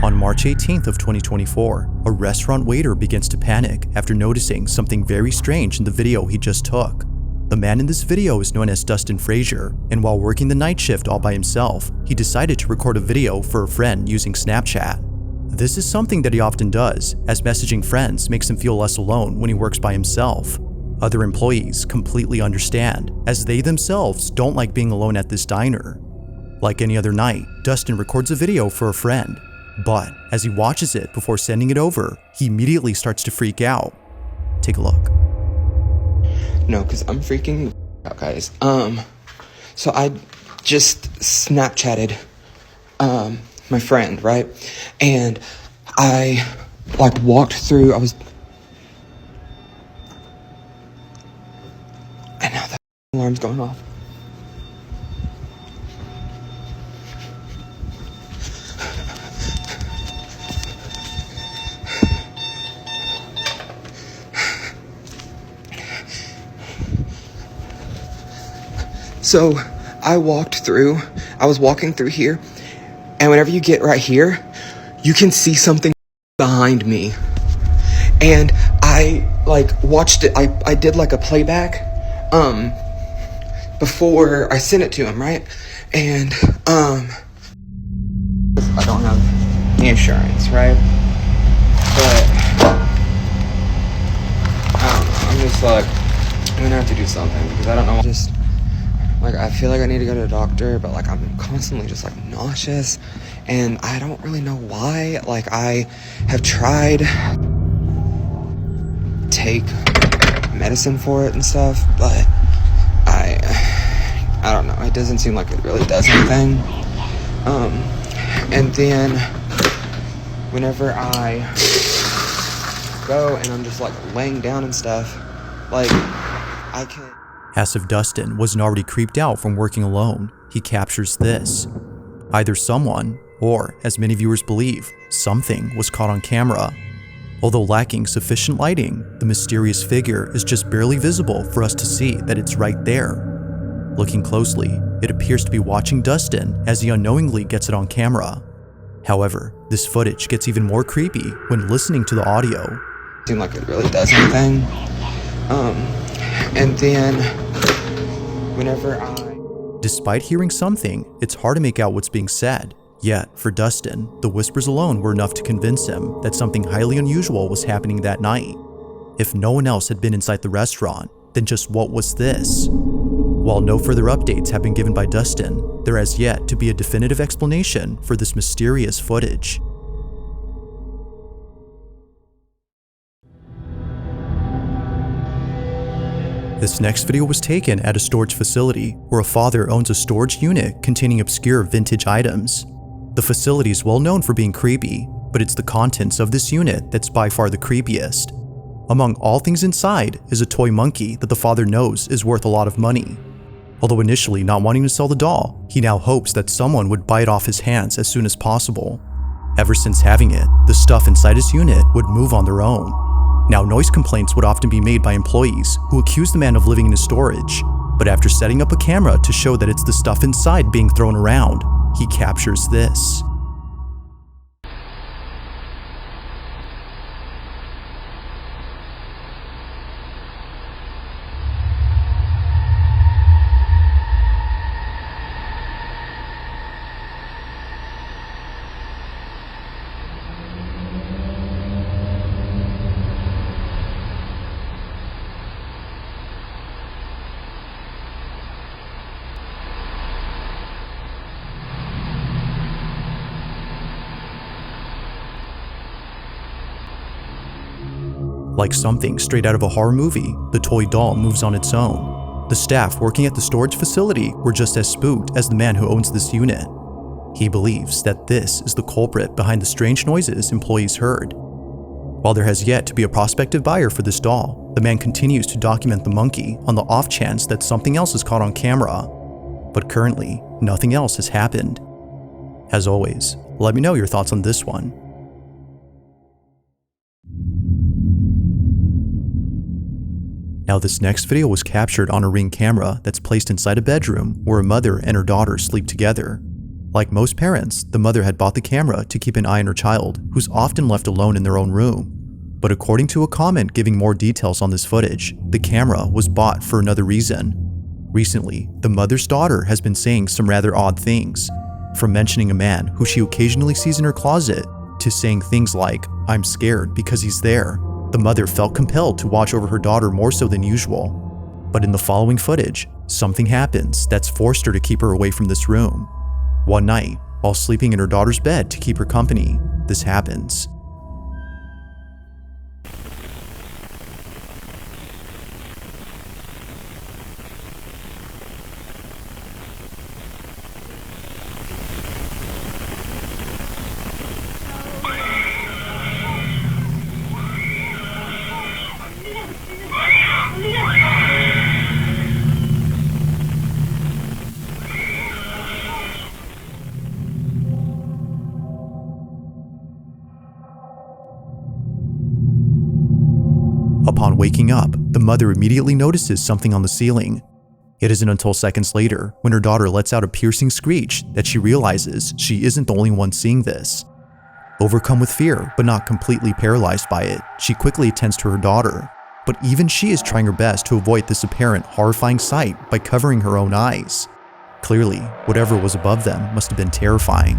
On March 18th of 2024, a restaurant waiter begins to panic after noticing something very strange in the video he just took. The man in this video is known as Dustin Frazier, and while working the night shift all by himself, he decided to record a video for a friend using Snapchat. This is something that he often does, as messaging friends makes him feel less alone when he works by himself. Other employees completely understand, as they themselves don't like being alone at this diner. Like any other night, Dustin records a video for a friend. But as he watches it before sending it over, he immediately starts to freak out. Take a look. No, because I'm freaking out, guys. So I just Snapchatted my friend, right? And I walked through, and now the alarm's going off. So I was walking through here, and whenever you get right here, you can see something behind me. And I watched it, I did a playback before I sent it to him, right? And I don't have the insurance, right? But I don't know, I'm just I'm gonna have to do something because I don't know, I feel like I need to go to the doctor, but I'm constantly just nauseous, and I don't really know why. I have tried take medicine for it and stuff, but I don't know. It doesn't seem like it really does anything. And then whenever I go and I'm just laying down and stuff, I can. As if Dustin wasn't already creeped out from working alone, he captures this. Either someone, or as many viewers believe, something was caught on camera. Although lacking sufficient lighting, the mysterious figure is just barely visible for us to see that it's right there. Looking closely, it appears to be watching Dustin as he unknowingly gets it on camera. However, this footage gets even more creepy when listening to the audio. It seems like it really does anything. And then whenever Despite hearing something, it's hard to make out what's being said. Yet, for Dustin, the whispers alone were enough to convince him that something highly unusual was happening that night. If no one else had been inside the restaurant, then just what was this? While no further updates have been given by Dustin, there has yet to be a definitive explanation for this mysterious footage. This next video was taken at a storage facility where a father owns a storage unit containing obscure vintage items. The facility is well known for being creepy, but it's the contents of this unit that's by far the creepiest. Among all things inside is a toy monkey that the father knows is worth a lot of money. Although initially not wanting to sell the doll, he now hopes that someone would buy it off his hands as soon as possible. Ever since having it, the stuff inside his unit would move on their own. Now, noise complaints would often be made by employees who accuse the man of living in his storage, but after setting up a camera to show that it's the stuff inside being thrown around, he captures this. Like something straight out of a horror movie, the toy doll moves on its own. The staff working at the storage facility were just as spooked as the man who owns this unit. He believes that this is the culprit behind the strange noises employees heard. While there has yet to be a prospective buyer for this doll, the man continues to document the monkey on the off chance that something else is caught on camera. But currently, nothing else has happened. As always, let me know your thoughts on this one. Now, this next video was captured on a Ring camera that's placed inside a bedroom where a mother and her daughter sleep together. Like most parents, the mother had bought the camera to keep an eye on her child, who's often left alone in their own room. But according to a comment giving more details on this footage, the camera was bought for another reason. Recently, the mother's daughter has been saying some rather odd things, from mentioning a man who she occasionally sees in her closet, to saying things like, "I'm scared because he's there." The mother felt compelled to watch over her daughter more so than usual. But in the following footage, something happens that's forced her to keep her away from this room. One night, while sleeping in her daughter's bed to keep her company, this happens. Upon waking up, the mother immediately notices something on the ceiling. It isn't until seconds later, when her daughter lets out a piercing screech, that she realizes she isn't the only one seeing this. Overcome with fear, but not completely paralyzed by it, she quickly attends to her daughter. But even she is trying her best to avoid this apparent horrifying sight by covering her own eyes. Clearly, whatever was above them must have been terrifying.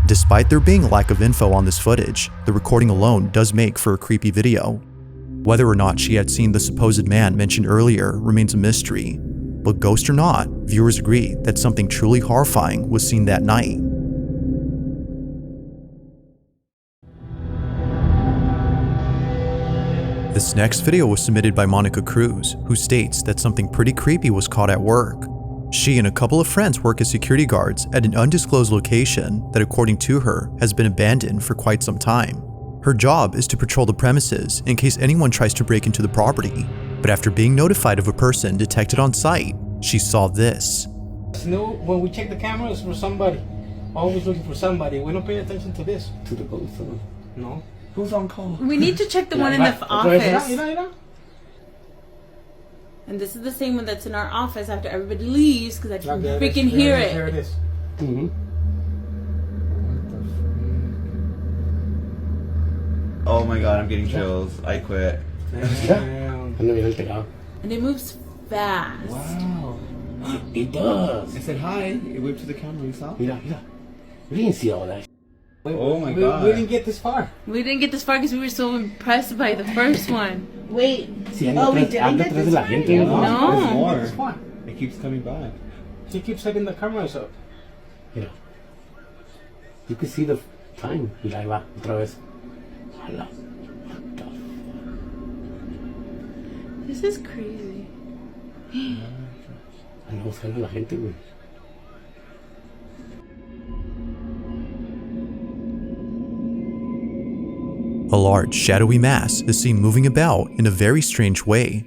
Despite there being a lack of info on this footage, the recording alone does make for a creepy video. Whether or not she had seen the supposed man mentioned earlier remains a mystery, but ghost or not, viewers agree that something truly horrifying was seen that night. This next video was submitted by Monica Cruz, who states that something pretty creepy was caught at work. She and a couple of friends work as security guards at an undisclosed location that, according to her, has been abandoned for quite some time. Her job is to patrol the premises in case anyone tries to break into the property, but after being notified of a person detected on site, she saw this. No, when we check the cameras for somebody, always looking for somebody. We don't pay attention to this. To the ghost. No. Who's on call? We need to check the one in the office. Mira. And this is the same one that's in our office after everybody leaves because I can There freaking hear it. There it is. Mm-hmm. Oh my god, I'm getting chills. I quit. Damn. Ando bien alterado. And it moves fast. Wow. It does. I said hi. It waved to the camera. You saw? Mira, mira. We didn't see all that. Oh my god. We didn't get this far. We didn't get this far because we were so impressed by the first one. Wait. Si anda we atrás, didn't anda get atrás this de la far? gente. No. There's more. This far. It keeps coming back. She keeps setting the cameras up. Mira. You can see the time. Mira, ahí va, otra vez. Hala. What the fuck? This is crazy. Anda buscando a la gente, güey. A large, shadowy mass is seen moving about in a very strange way.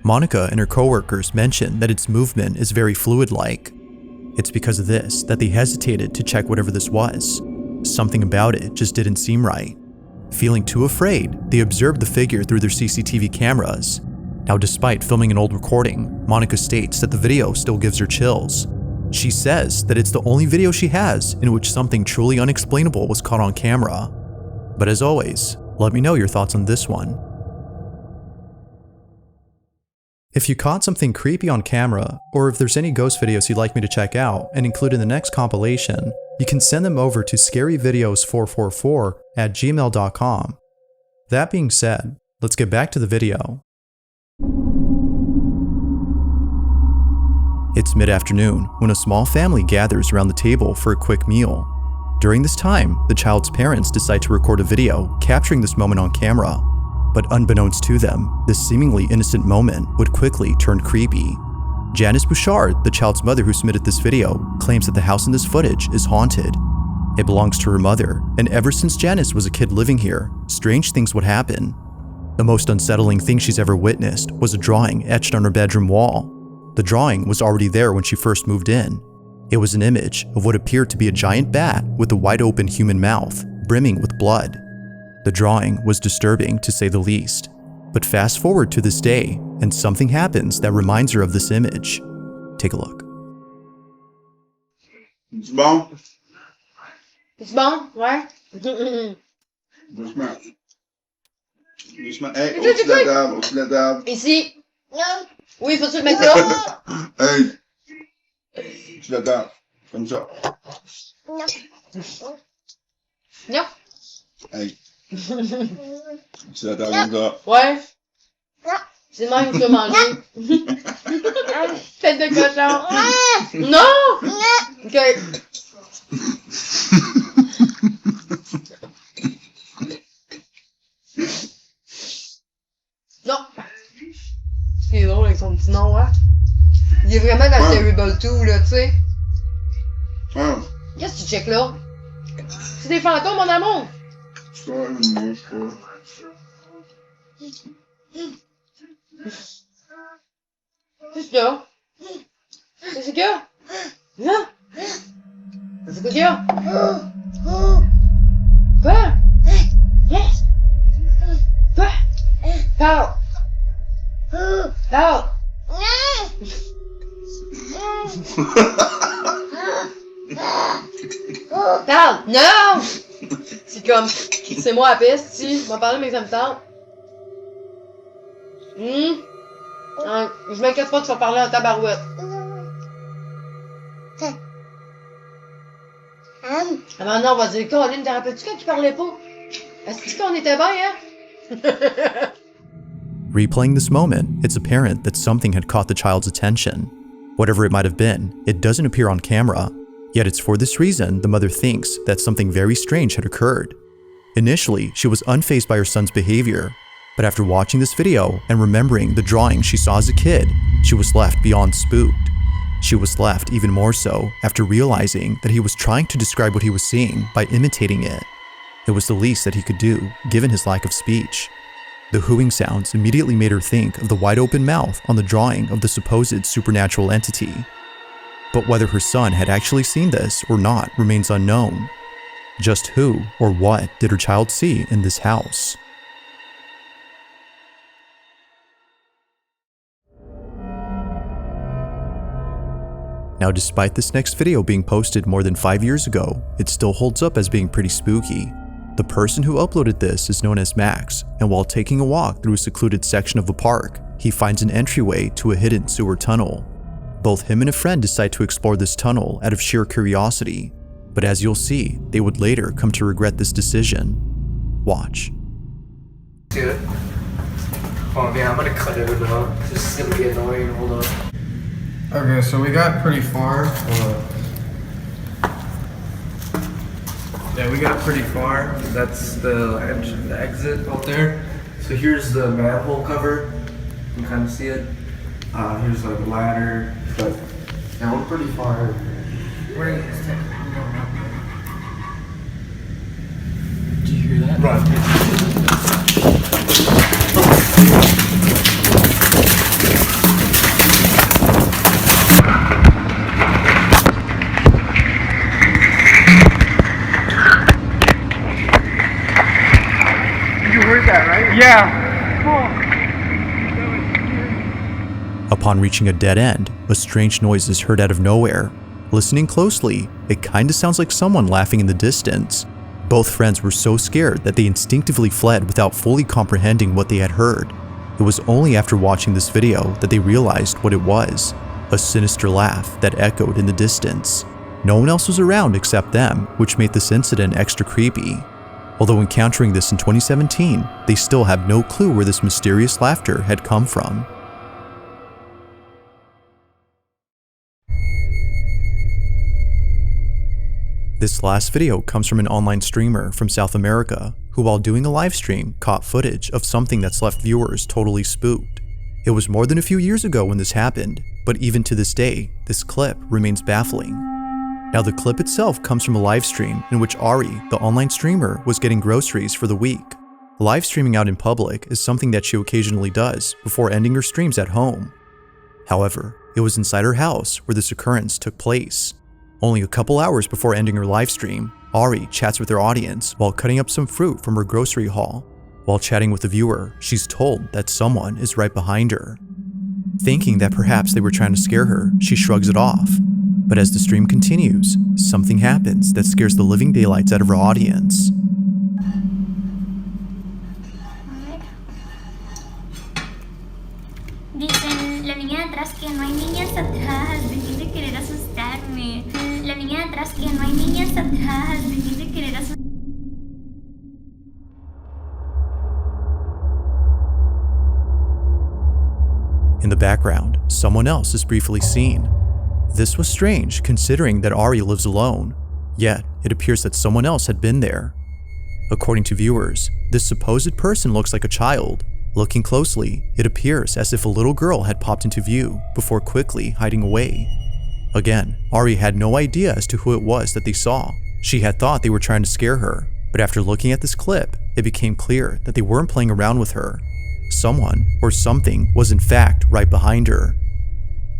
Monica and her coworkers mention that its movement is very fluid-like. It's because of this that they hesitated to check whatever this was. Something about it just didn't seem right. Feeling too afraid, they observed the figure through their CCTV cameras. Now, despite filming an old recording, Monica states that the video still gives her chills. She says that it's the only video she has in which something truly unexplainable was caught on camera. But as always, let me know your thoughts on this one. If you caught something creepy on camera, or if there's any ghost videos you'd like me to check out and include in the next compilation, you can send them over to scaryvideos444@gmail.com. That being said, let's get back to the video. It's mid-afternoon when a small family gathers around the table for a quick meal. During this time, the child's parents decide to record a video capturing this moment on camera. But unbeknownst to them, this seemingly innocent moment would quickly turn creepy. Janice Bouchard, the child's mother who submitted this video, claims that the house in this footage is haunted. It belongs to her mother, and ever since Janice was a kid living here, strange things would happen. The most unsettling thing she's ever witnessed was a drawing etched on her bedroom wall. The drawing was already there when she first moved in. It was an image of what appeared to be a giant bat with a wide-open human mouth, brimming with blood. The drawing was disturbing to say the least. But fast forward to this day, and something happens that reminds her of this image. Take a look. C'est bon? C'est bon? Ouais? Doucement. Doucement. Hey, C'est au-dessus de la table, au-dessus de la table. Ici. Oui, faut-tu le mettre là? Hey! Au-dessus de la table. Comme ça. Non. Hey. Au-dessus de la table, comme ça. Ouais. C'est le même que tu vas manger. Tête de cochon. Non! Ok. Non. Il est drôle avec son petit nom, hein. Il est vraiment dans le Terrible 2, là, tu sais. Qu'est-ce que tu checkes là? C'est des fantômes, mon amour! Ça, une mouche, quoi. Qu'est-ce qu'il y a? Qu'est-ce qu'il y a? Hein? Qu'est-ce qu'il y a? Quoi? Quoi? Parle! Parle! Parle! Non! C'est comme, c'est moi la peste, si. Je m'en parler, mais ça me tente. Je m'inquiète pas, tu vas parler en tabarouette. Ah ben non, on va dire, Colin, t'en rappelles-tu quand il parlait pas? Est-ce qu'on était bien, hein? Replaying this moment, it's apparent that something had caught the child's attention. Whatever it might have been, it doesn't appear on camera, yet it's for this reason the mother thinks that something very strange had occurred. Initially, she was unfazed by her son's behavior, but after watching this video and remembering the drawing she saw as a kid, she was left beyond spooked. She was left even more so after realizing that he was trying to describe what he was seeing by imitating it. It was the least that he could do, given his lack of speech. The hooing sounds immediately made her think of the wide-open mouth on the drawing of the supposed supernatural entity. But whether her son had actually seen this or not remains unknown. Just who or what did her child see in this house? Now, despite this next video being posted more than 5 years ago, it still holds up as being pretty spooky. The person who uploaded this is known as Max, and while taking a walk through a secluded section of a park, he finds an entryway to a hidden sewer tunnel. Both him and a friend decide to explore this tunnel out of sheer curiosity, but as you'll see, they would later come to regret this decision. Watch. See it? Oh man, I'm gonna cut it out. This is gonna be annoying. Hold on. Okay, so we got pretty far. Hold on. Yeah, we got pretty far. That's the exit out there. So here's the manhole cover. You can kind of see it. Here's like a ladder. But yeah, we're pretty far. Where is this? Did you hear that? Run. Upon reaching a dead end, a strange noise is heard out of nowhere. Listening closely, it kinda sounds like someone laughing in the distance. Both friends were so scared that they instinctively fled without fully comprehending what they had heard. It was only after watching this video that they realized what it was, a sinister laugh that echoed in the distance. No one else was around except them, which made this incident extra creepy. Although encountering this in 2017, they still have no clue where this mysterious laughter had come from. This last video comes from an online streamer from South America, who while doing a live stream caught footage of something that's left viewers totally spooked. It was more than a few years ago when this happened, but even to this day, this clip remains baffling. Now the clip itself comes from a live stream in which Ari, the online streamer, was getting groceries for the week. Live streaming out in public is something that she occasionally does before ending her streams at home. However, it was inside her house where this occurrence took place. Only a couple hours before ending her live stream, Ari chats with her audience while cutting up some fruit from her grocery haul. While chatting with the viewer, she's told that someone is right behind her. Thinking that perhaps they were trying to scare her, she shrugs it off. But as the stream continues, something happens that scares the living daylights out of our audience. Dicen, la niña de atrás que no hay niñas atrás, dejé de querer asustarme. La niña de atrás que no hay niñas atrás, dejé de querer asustarme. In the background, someone else is briefly seen. This was strange considering that Ari lives alone, yet it appears that someone else had been there. According to viewers, this supposed person looks like a child. Looking closely, it appears as if a little girl had popped into view before quickly hiding away. Again, Ari had no idea as to who it was that they saw. She had thought they were trying to scare her, but after looking at this clip, it became clear that they weren't playing around with her. Someone or something was in fact right behind her.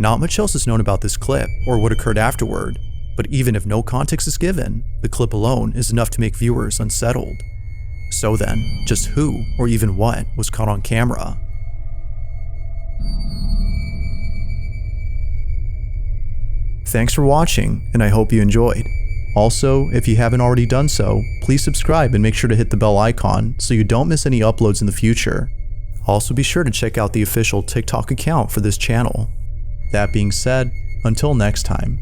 Not much else is known about this clip or what occurred afterward, but even if no context is given, the clip alone is enough to make viewers unsettled. So then, just who or even what was caught on camera? Thanks for watching, and I hope you enjoyed. Also, if you haven't already done so, please subscribe and make sure to hit the bell icon so you don't miss any uploads in the future. Also be sure to check out the official TikTok account for this channel. That being said, until next time.